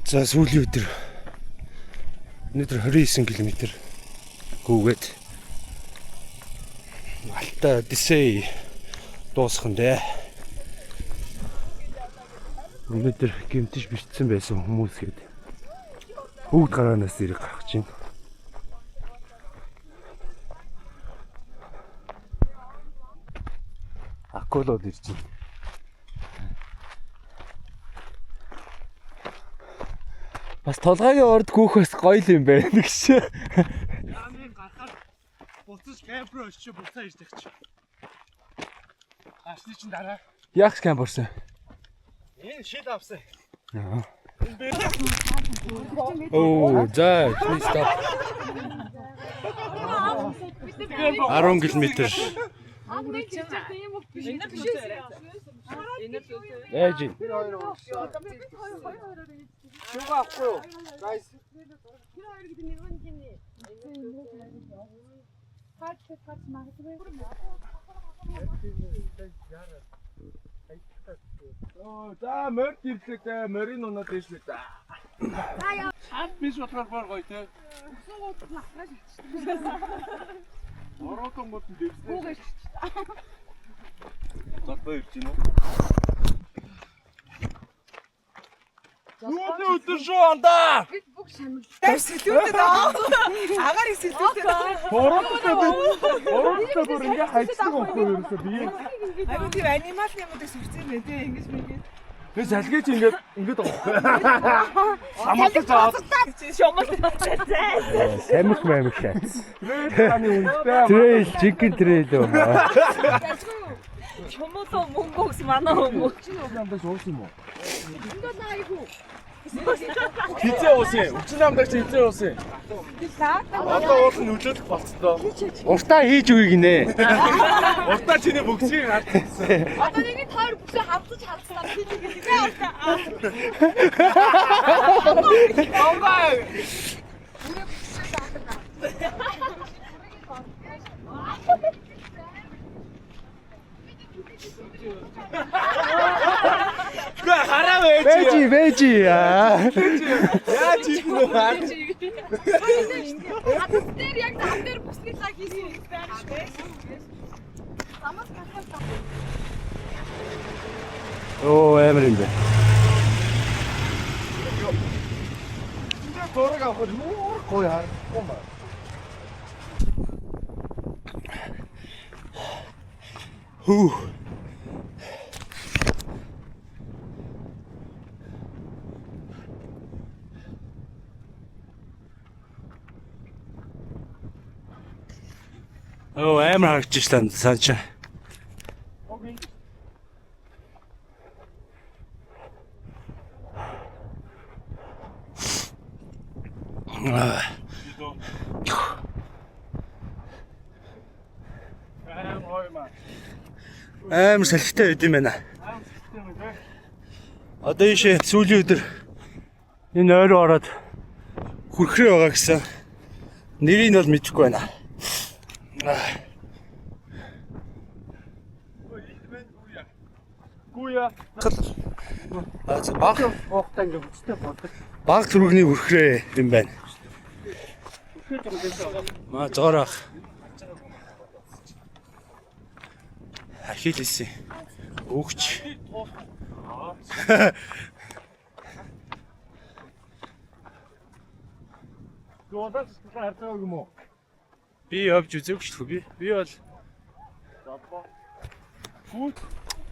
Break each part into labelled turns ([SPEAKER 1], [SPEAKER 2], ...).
[SPEAKER 1] За сүүлийн өдөр өнөөдөр 29 км гүгээд Алта Дисей дуусах нь дээ. Өнөөдөр гэмтэж бэртсэн байсан хүмүүс гээд бүгд гараанаас ирэх гарах чинь. Акулууд ирж байна. Бас толгойн орд гүөх бас гоё юм байна гэж.
[SPEAKER 2] Яамын гарахаар буцаж кампроо очиж буцаа ирдэг чи. Ашны чин дараа.
[SPEAKER 1] Яах скам борсон.
[SPEAKER 2] Шил авсан.
[SPEAKER 1] Оо, за, please stop. 10 км. Ээж.
[SPEAKER 2] Шуга авахгүй юу? Guys. За морд ирлээ морин унаад дэслээ та. Хаад биш болохоор бор гоё те. Оротон гот дэслээ. Зодоо ирж гинөө. Юу өдөр шүү андаа.
[SPEAKER 3] Бүх шамил. Сэлүүдэд аа. Агаар их сэлүүдэд.
[SPEAKER 2] Ороттой бүр ингээ хайцдаг байхгүй юу ерөөсөө би.
[SPEAKER 3] Айгуу тийм анимал юмудыг сурцсан байх тийм ингэж мэгээ.
[SPEAKER 2] Тэгээ салгиж ингээд амтаж аваад
[SPEAKER 3] Шомол.
[SPEAKER 1] Самих мамих шат.
[SPEAKER 2] таны үнэтэй.
[SPEAKER 1] Трейл, chicken trail үү.
[SPEAKER 3] Шомолоо мөнгөс манай хүмүүс.
[SPEAKER 2] Чи намдаа шуусан юм уу?
[SPEAKER 3] Ингээд айгуу.
[SPEAKER 2] Хизээ уусан. Өчигдөр намдаа чи хизээ уусан. Одоо уул нь нөлөөлөх болцдоо.
[SPEAKER 1] Уртаа хийж үгүй гинэ.
[SPEAKER 2] Уртаа чиний бүгсийг хатсан.
[SPEAKER 3] Одоо нэг тойр бүсээ хавцаж халцсан.
[SPEAKER 2] Онгой. Гэ хараа вэж.
[SPEAKER 1] Вэжи яа.
[SPEAKER 2] Яа чи нөө хаа.
[SPEAKER 3] Хатц дээр яг зам дээр бүслэлаа хийсэн юм байна шүү. Самас хатсан.
[SPEAKER 1] Оо амар юм бэ.
[SPEAKER 2] Ингээ зураг авах муу гоё харахгүй юм байна.
[SPEAKER 1] Хүү. Оо амар харагдаж байна санчаа. Амар салхитай байд юм байна. Одоо ийшээ сүүлийн өдөр энэ ойроо ороод хүрхрээ байгаа гэсэн. Нэрийг нь бол мэдэхгүй байна.
[SPEAKER 2] Гуя.
[SPEAKER 1] Баг
[SPEAKER 2] Оохтай ингээ бүцтэй болдог.
[SPEAKER 1] баг зүрхний хүрхрээ юм байна. Маа зоорох. Ахилсэн. Өгч.
[SPEAKER 2] Гоодаг харцаг юм уу?
[SPEAKER 1] Би явж үзээгүй шүү дээ. Би бол
[SPEAKER 2] Фут.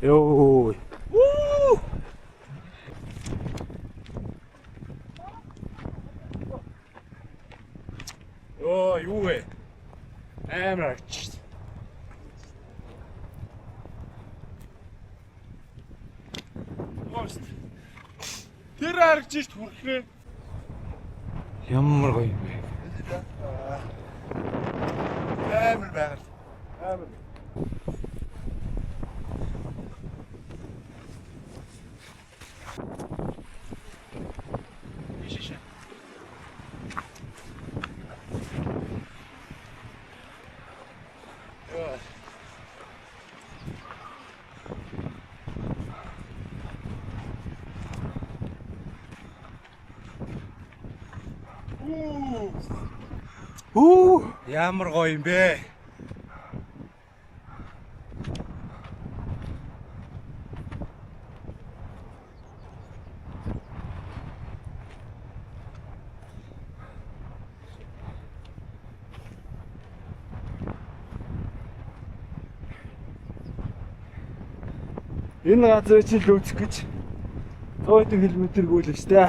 [SPEAKER 1] ёо. Оо юу вэ? Амар ч.
[SPEAKER 2] Тэр харагч шít хүрхээ.
[SPEAKER 1] Ямар гоё юм бэ?
[SPEAKER 2] Амар байгаад. Амар.
[SPEAKER 1] Ишээ. Ямар гоё юм бэ? Энэ газрыг чинь л үзэх гэж 100 км гүйлээ штэ.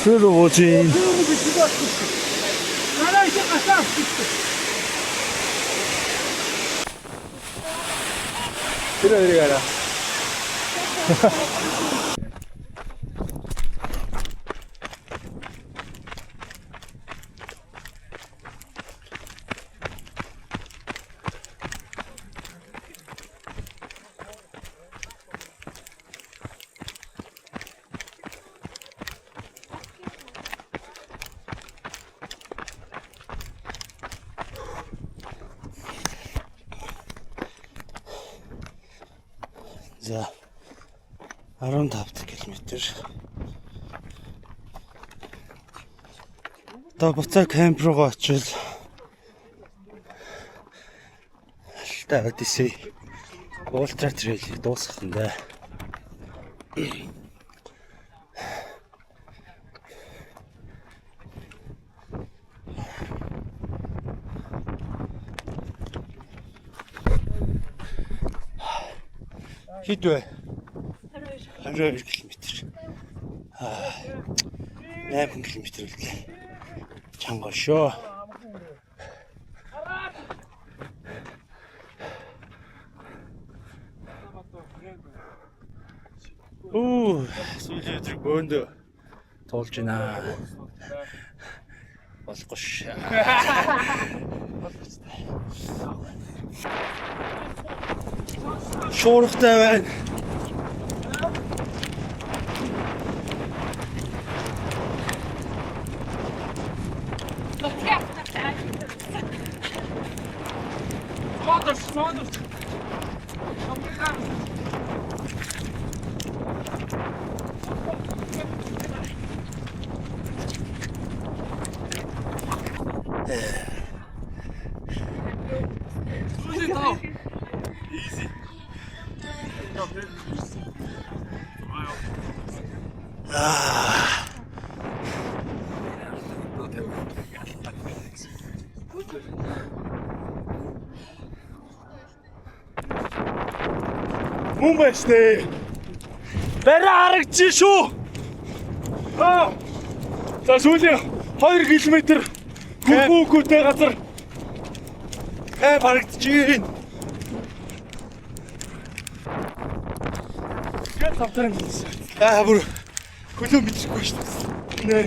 [SPEAKER 1] Хөөр уужин. Тэр яа. За 15 км. Одоо буцаа камп руугаа очил. Алтай Одиссей Ультра трейлийг дуусгах юм даа. Хэд вэ? 22 км. 8 км үлдлээ. Чанга шүү. Сүүлийн өдрийг бөөндөө туулж байна. Болохгүй ш. Шуурхтай байна. Смодерс. Easy. Мөн байж тээ. Бараа харагдчих шүү. За сүүлийн 2 км хүүхүүтэй газар харагдчих. Яг тавтарсан. Бүр хөлөө мэдчихгүй шүү дээ. Нэ.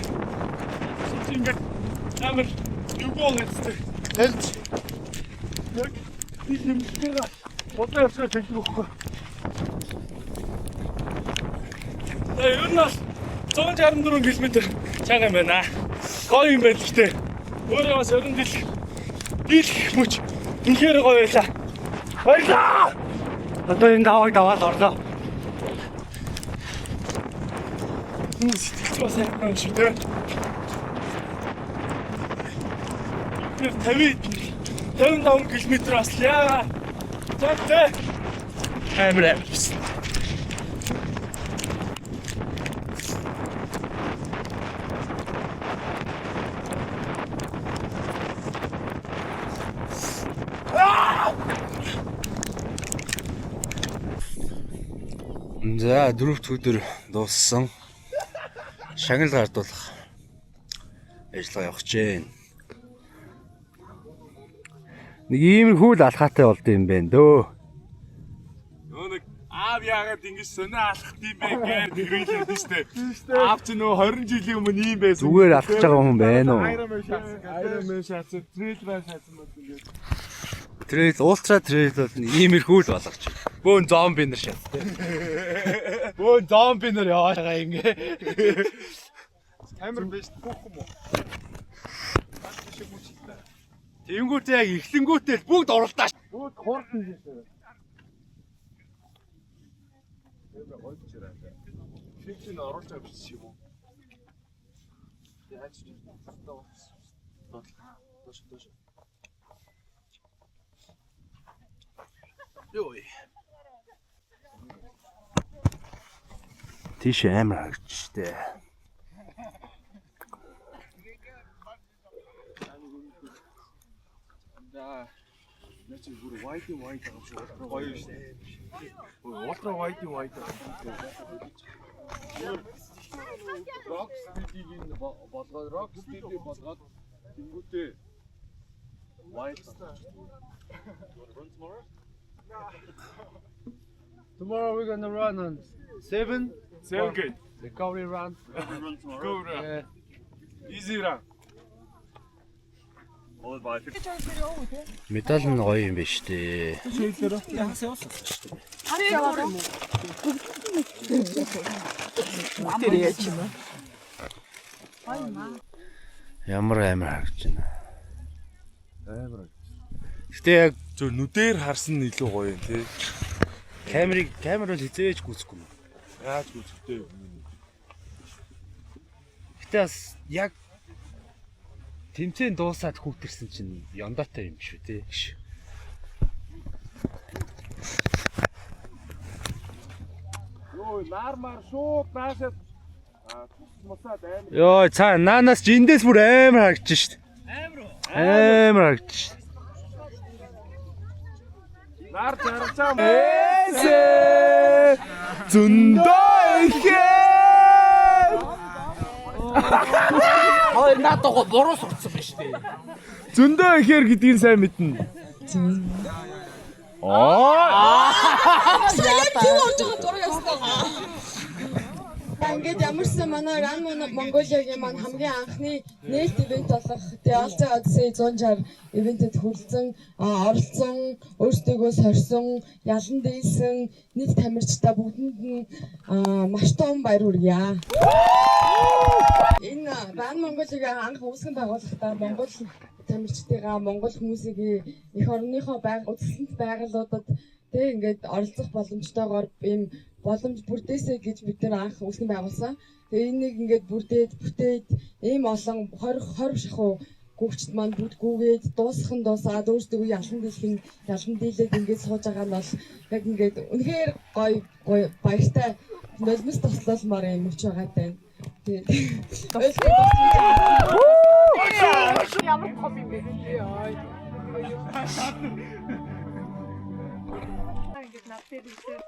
[SPEAKER 1] Ингээд амар юу болчихсон. Хэлж. Яг тийм юм. Бодоо явсаа тэгвэхгүй. Ер нь бол 164 км чанга юм байна. Гоё юм байна л дээ. Өөрөө бас өрн дийлэх мөч үнэхээр гоё байлаа. Баярлаа. Одоо энэ даваад орлоо. Сэтгэл бас хайртай шүү дээ. 55 км аслаа. За. Амар. За дөрөвт өдөр дууссан. Шагнал гардуулах ажиллагаа явах гэж байна. Нэг иймэрхүү л алхаатай болд юм байна дөө.
[SPEAKER 2] Нэг аав яагаад ингэж сонио алхах юм бэ гэж нэрвэлээд штэ. Аав ч нөө 20 жилийн өмнө ийм байсан.
[SPEAKER 1] Зүгээр алхаж байгаа хүн байна уу?
[SPEAKER 2] Iron Man шатсан, Trail Man шатсан бол ингэж.
[SPEAKER 1] Trail, Ultra Trail бол иймэрхүү л болгоч. Бөөн зомби нар шат. Бөөн зомби нар яваага ингэ.
[SPEAKER 2] Амар бэст бүх юм уу? Тэнгүүтээ яг эхлэнгүүтээ л бүгд оролдоо. Бүгд хуурдан хийсэн. Эвэ гойчраа. Шинжин оруулж авч юм уу? Яаж ч доош. Йой. Тийш амар харагдчихтэй. За Нэч бүр white юм шиг гоё шүү дээ. Ultra white. Rock speed-ийг болгоод тэнгүүтээ white.
[SPEAKER 4] Tomorrow we're gonna run on 7.
[SPEAKER 2] 7 good.
[SPEAKER 4] Recovery run.
[SPEAKER 2] Go run. Easy run.
[SPEAKER 4] Медаль нь гоё юм байна шүү дээ. Ямар амар харагдаж байна.
[SPEAKER 2] Амар.
[SPEAKER 4] Гэтэ яг
[SPEAKER 2] Зөв нүдээр харсан нь илүү гоё юм тий.
[SPEAKER 4] камер бол хизээж гүйцэхгүй юм.
[SPEAKER 2] Яаж үзэхтэй юм.
[SPEAKER 4] Гэтэ бас яг тэмцээн дуусаад хүүтэрсэн чинь яндаатай юм шүү тий.
[SPEAKER 2] Йоо, нармар шууд наашаад мусаад амар.
[SPEAKER 4] Йоо цаа наанаас жиндээс бүр амар харагдаж шít. Амар харагдаж шít.
[SPEAKER 2] Нар зарчаа.
[SPEAKER 4] Эсэ зөндөө ихээ. Хой наатагаа буруу сурцсан байна шүү дээ.
[SPEAKER 2] Зөндөө ихээр гэдгийг сайн мэднэ.
[SPEAKER 3] Ингээд ямарсан манай Run Mongolia-гийн маань хамгийн анхны нээлт ивент болох The Ultra Odyssey 160 ивентэд хүрэлцэн оролцсон, өөрсдөө сорьсон, ялан дээсэн нийт тамирчдаа бүгдэнд нь маш том баяр хүргье. Энэ Run Mongolia-гийн анх үүсгэн байгуулахдаа Монгол тамирчдыгаа Монгол хүмүүсийг эх орныхоо үзэсгэлэнт байгууллагуудад тэг ингээд оролцох боломжтойгоор ийм боломж бүрдээсэй гэж бид нэр анх үүсгэн байгуулсан. Тэгээ энийг ингээд бүтээд ийм олон 20 шахуу гүвчт маань бүдгүүгээд дуусаад өөрсдөө ялан дийлээд ингээд сууж байгаа нь бол яг ингээд үнэхээр гоё баяртай нулимс тослолмоор юм өч байгаа даа. Тэгээд ямар том юм бэ яа. Ингээд надад ирсэн.